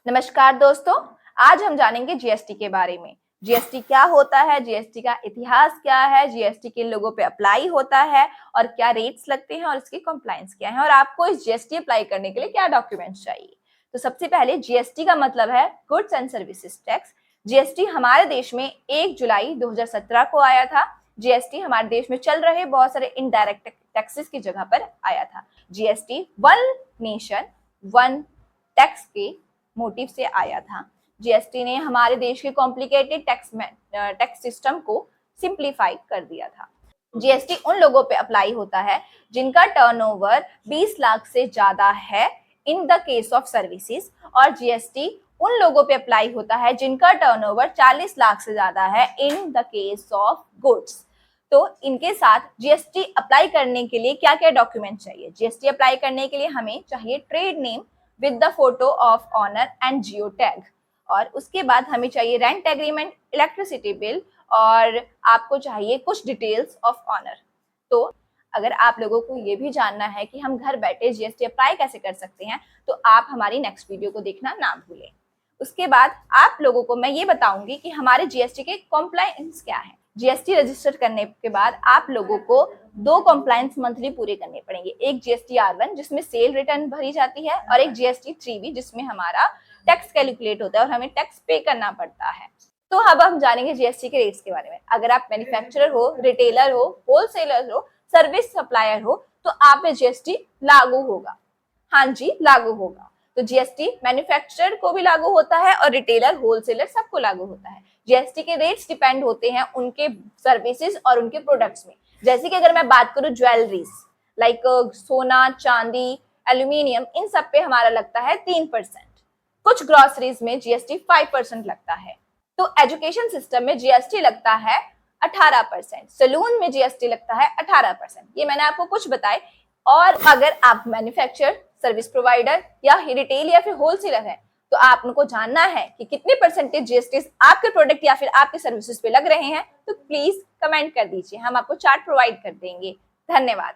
नमस्कार दोस्तों, आज हम जानेंगे जीएसटी के बारे में। जीएसटी क्या होता है, जीएसटी का इतिहास क्या है, जीएसटी किन लोगों पे अप्लाई होता है और क्या रेट्स लगते हैं और इसकी कंप्लायंस क्या है और आपको इस जीएसटी अप्लाई करने के लिए क्या डॉक्यूमेंट्स चाहिए। तो सबसे पहले जीएसटी का मतलब है goods and services tax. GST हमारे देश में 1 जुलाई 2017 को आया था। जीएसटी हमारे देश में चल रहे बहुत सारे इनडायरेक्ट टैक्सेस की जगह पर आया था। GST one nation one tax के मोटिव से आया था। जीएसटी ने हमारे देश के कॉम्प्लिकेटेड टैक्स सिस्टम को सिंप्लीफाई कर दिया था। जीएसटी उन लोगों पे अप्लाई होता है जिनका टर्नओवर 20 लाख से ज्यादा है in the case of services, और जीएसटी उन लोगों पे अप्लाई होता है जिनका टर्नओवर 40 लाख से ज्यादा है in the case of goods. तो इनके साथ जीएसटी अप्लाई करने के लिए क्या क्या डॉक्यूमेंट चाहिए? जीएसटी अप्लाई करने के लिए हमें चाहिए trade name with the photo of owner and geo tag, और उसके बाद हमें चाहिए रेंट एग्रीमेंट, इलेक्ट्रिसिटी बिल, और आपको चाहिए कुछ डिटेल्स ऑफ ऑनर। तो अगर आप लोगों को ये भी जानना है कि हम घर बैठे जीएसटी अप्लाई कैसे कर सकते हैं, तो आप हमारी नेक्स्ट वीडियो को देखना ना भूलें। उसके बाद आप लोगों को मैं ये बताऊंगी कि हमारे जीएसटी के कॉम्प्लायंस क्या है। जीएसटी रजिस्टर करने के बाद आप लोगों को 2 कॉम्प्लायंस मंथली पूरे करने पड़ेंगे। एक जीएसटी R1 जिसमें सेल रिटर्न भरी जाती है, और एक जीएसटी 3B जिसमें हमारा टैक्स कैलकुलेट होता है और हमें टैक्स पे करना पड़ता है। तो अब हम जानेंगे जीएसटी के रेट्स के बारे में। अगर आप मैन्युफैक्चरर हो, रिटेलर हो, होलसेलर हो, सर्विस सप्लायर हो, तो आप पे जीएसटी लागू होगा। हाँ जी, लागू होगा। तो जीएसटी मैन्युफैक्चरर को भी लागू होता है और रिटेलर, होलसेलर सबको लागू होता है। जीएसटी के रेट्स डिपेंड होते हैं उनके सर्विसेज और उनके प्रोडक्ट्स में। जैसे कि अगर मैं बात करूं ज्वेलरीज लाइक सोना, चांदी, एल्यूमिनियम, इन सब पे हमारा लगता है 3%। कुछ ग्रोसरीज में जीएसटी 5% लगता है। तो एजुकेशन सिस्टम में जीएसटी लगता है 18%, सैलून में जीएसटी लगता है 18%। ये मैंने आपको कुछ बताए। और अगर आप मैन्युफैक्चरर, सर्विस प्रोवाइडर या रिटेल या फिर होलसेलर है, तो आपको जानना है कि कितने परसेंटेज जीएसटी आपके प्रोडक्ट या फिर आपके सर्विसेज पे लग रहे हैं, तो प्लीज कमेंट कर दीजिए, हम आपको चार्ट प्रोवाइड कर देंगे। धन्यवाद।